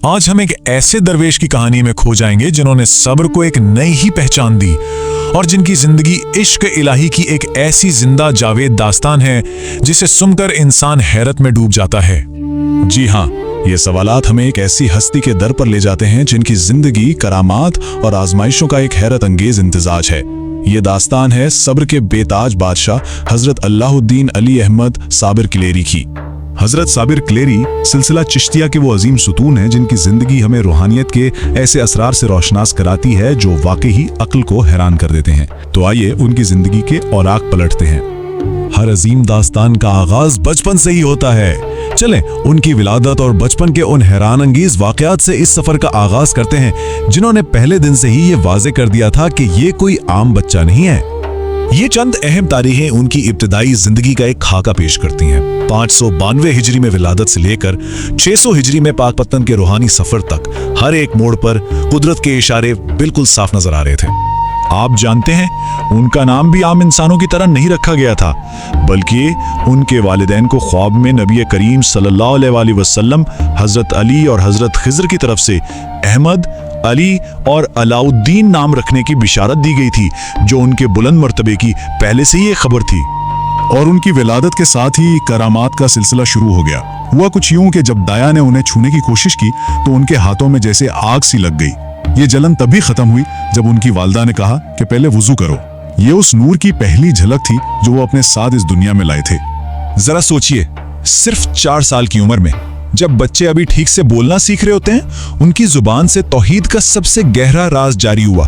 آج ہم ایک ایسے درویش کی کہانی میں کھو جائیں گے جنہوں نے صبر کو ایک نئی ہی پہچان دی اور جن کی زندگی عشق الہی کی ایک ایسی زندہ جاوید داستان ہے جسے سن کر انسان حیرت میں ڈوب جاتا ہے۔ جی ہاں، یہ سوالات ہمیں ایک ایسی ہستی کے در پر لے جاتے ہیں جن کی زندگی کرامات اور آزمائشوں کا ایک حیرت انگیز امتزاج ہے۔ یہ داستان ہے صبر کے بے تاج بادشاہ حضرت اللہ الدین علی احمد صابر کلیری کی۔ حضرت صابر کلیری سلسلہ چشتیہ کے وہ عظیم ستون ہیں جن کی زندگی ہمیں روحانیت کے ایسے اسرار سے روشناس کراتی ہے جو واقعی عقل کو حیران کر دیتے ہیں۔ تو آئیے ان کی زندگی کے اوراق پلٹتے ہیں۔ ہر عظیم داستان کا آغاز بچپن سے ہی ہوتا ہے۔ چلیں ان کی ولادت اور بچپن کے ان حیران انگیز واقعات سے اس سفر کا آغاز کرتے ہیں جنہوں نے پہلے دن سے ہی یہ واضح کر دیا تھا کہ یہ کوئی عام بچہ نہیں ہے۔ یہ چند اہم تاریخیں ان کی ابتدائی زندگی کا ایک خاکہ پیش کرتی ہیں۔ 592 ہجری میں ولادت سے لے کر 600 ہجری میں پاک پتن کے روحانی سفر تک ہر ایک موڑ پر قدرت کے اشارے بالکل صاف نظر آ رہے تھے۔ آپ جانتے ہیں ان کا نام بھی عام انسانوں کی طرح نہیں رکھا گیا تھا، بلکہ ان کے والدین کو خواب میں نبی کریم صلی اللہ علیہ وآلہ وسلم، حضرت علی اور حضرت خضر کی طرف سے احمد، علی اور علاء الدین نام رکھنے کی بشارت دی گئی تھی، جو ان کے بلند مرتبے کی پہلے سے ہی ایک خبر تھی۔ اور ان کی ولادت کے ساتھ ہی کرامات کا سلسلہ شروع ہو گیا۔ ہوا کچھ یوں کہ جب دایا نے انہیں چھونے کی کوشش کی تو ان کے ہاتھوں میں جیسے آگ سی لگ گئی۔ یہ جلن تبھی ختم ہوئی جب ان کی والدہ نے کہا کہ پہلے وضو کرو۔ یہ اس نور کی پہلی جھلک تھی جو وہ اپنے ساتھ اس دنیا میں لائے تھے۔ ذرا سوچئے، صرف 4 سال کی عمر میں جب بچے ابھی ٹھیک سے بولنا سیکھ رہے ہوتے ہیں، ان کی زبان سے توحید کا سب سے گہرا راز جاری ہوا،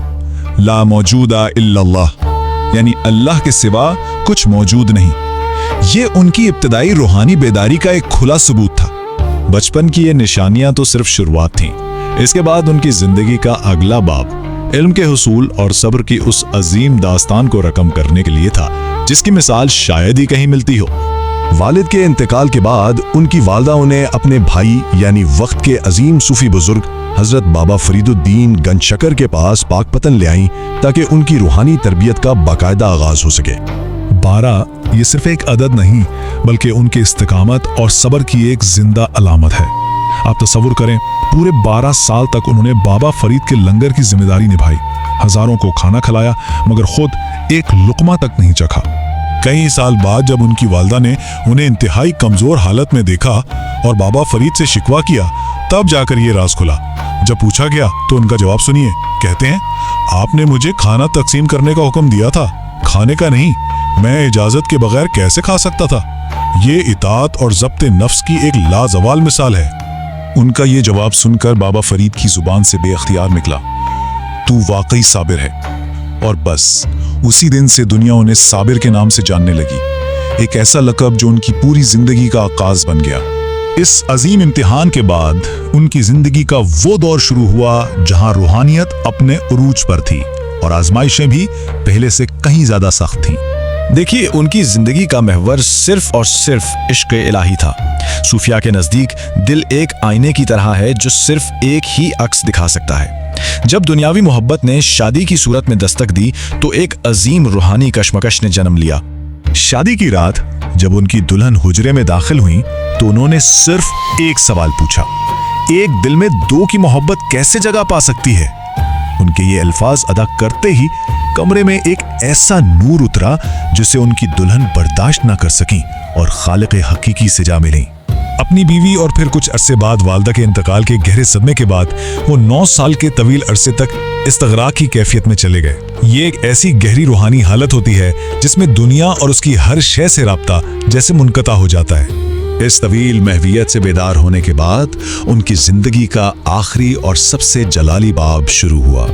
لا موجود الا اللہ، یعنی اللہ کے سوا کچھ موجود نہیں۔ یہ ان کی ابتدائی روحانی بیداری کا ایک کھلا ثبوت تھا۔ بچپن کی یہ نشانیاں تو صرف شروعات تھیں۔ اس کے بعد ان کی زندگی کا اگلا باب علم کے حصول اور صبر کی اس عظیم داستان کو رقم کرنے کے لیے تھا جس کی مثال شاید ہی کہیں ملتی ہو۔ والد کے انتقال کے بعد ان کی والدہ انہیں اپنے بھائی یعنی وقت کے عظیم صوفی بزرگ حضرت بابا فرید الدین گنج شکر کے پاس پاک پتن لے آئیں تاکہ ان کی روحانی تربیت کا باقاعدہ آغاز ہو سکے۔ 12 یہ صرف ایک عدد نہیں بلکہ ان کے استقامت اور صبر کی ایک زندہ علامت ہے۔ آپ تصور کریں، پورے 12 سال تک انہوں نے بابا فرید کے لنگر کی ذمہ داری نبھائی، ہزاروں کو کھانا کھلایا مگر خود ایک لقمہ تک نہیں چکھا۔ کئی سال بعد جب ان کی والدہ نے انہیں انتہائی کمزور حالت میں دیکھا اور بابا فرید سے شکوہ کیا، تب جا کر یہ راز کھلا۔ جب پوچھا گیا تو ان کا جواب سنیے، کہتے ہیں، آپ نے مجھے کھانا تقسیم کرنے کا حکم دیا تھا، کھانے کا نہیں۔ میں اجازت کے بغیر کیسے کھا سکتا تھا؟ یہ اطاعت اور ضبط نفس کی ایک لازوال مثال ہے۔ ان کا یہ جواب سن کر بابا فرید کی زبان سے بے اختیار نکلا، تو واقعی صابر ہے۔ اور بس اسی دن سے دنیا انہیں صابر کے نام سے جاننے لگی، ایک ایسا لقب جو ان کی پوری زندگی کا آغاز بن گیا۔ اس عظیم امتحان کے بعد ان کی زندگی کا وہ دور شروع ہوا جہاں روحانیت اپنے عروج پر تھی اور آزمائشیں بھی پہلے سے کہیں زیادہ سخت تھیں۔ دیکھیے، ان کی زندگی کا محور صرف اور صرف عشق الہی تھا۔ صوفیاء کے نزدیک دل ایک آئینے کی طرح ہے جو صرف ایک ہی عکس دکھا سکتا ہے۔ جب دنیاوی محبت نے شادی کی صورت میں دستک دی تو ایک عظیم روحانی کشمکش نے جنم لیا۔ شادی کی رات جب ان کی دلہن حجرے میں داخل ہوئیں تو انہوں نے صرف ایک سوال پوچھا، ایک دل میں 2 کی محبت کیسے جگہ پا سکتی ہے؟ ان کے یہ الفاظ ادا کرتے ہی کمرے میں ایک ایسا نور اترا جسے ان کی دلہن برداشت نہ کر سکیں اور خالق حقیقی سے جا ملیں۔ اپنی بیوی اور پھر کچھ عرصے بعد والدہ کے انتقال کے گہرے صدمے کے بعد وہ 9 سال کے طویل عرصے تک استغراق کی کیفیت میں چلے گئے۔ یہ ایک ایسی گہری روحانی حالت ہوتی ہے جس میں دنیا اور اس کی ہر شے سے رابطہ جیسے منقطع ہو جاتا ہے۔ اس طویل محویت سے بیدار ہونے کے بعد ان کی زندگی کا آخری اور سب سے جلالی باب شروع ہوا۔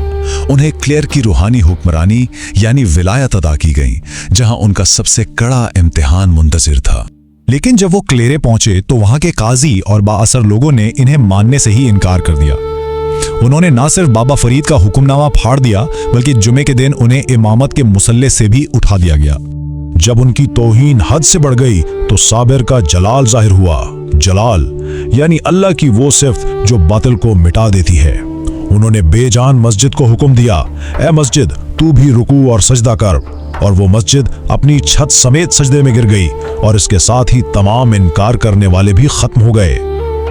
انہیں کلیر کی روحانی حکمرانی یعنی ولایت عطا کی گئی، جہاں ان کا سب سے کڑا امتحان منتظر تھا۔ لیکن جب وہ کلیرے پہنچے تو وہاں کے قاضی اور با اثر لوگوں نے انہیں ماننے سے ہی انکار کر دیا۔ انہوں نے نہ صرف بابا فرید کا حکم نامہ پھاڑ دیا بلکہ جمعے کے دن انہیں امامت کے مصلے سے بھی اٹھا دیا گیا۔ جب ان کی توہین حد سے بڑھ گئی تو صابر کا جلال ظاہر ہوا۔ جلال یعنی اللہ کی وہ صفت جو باطل کو مٹا دیتی ہے۔ انہوں نے بے جان مسجد کو حکم دیا، اے مسجد تو بھی رکوع اور سجدہ کر، اور وہ مسجد اپنی چھت سمیت سجدے میں گر گئی اور اس کے ساتھ ہی تمام انکار کرنے والے بھی ختم ہو گئے۔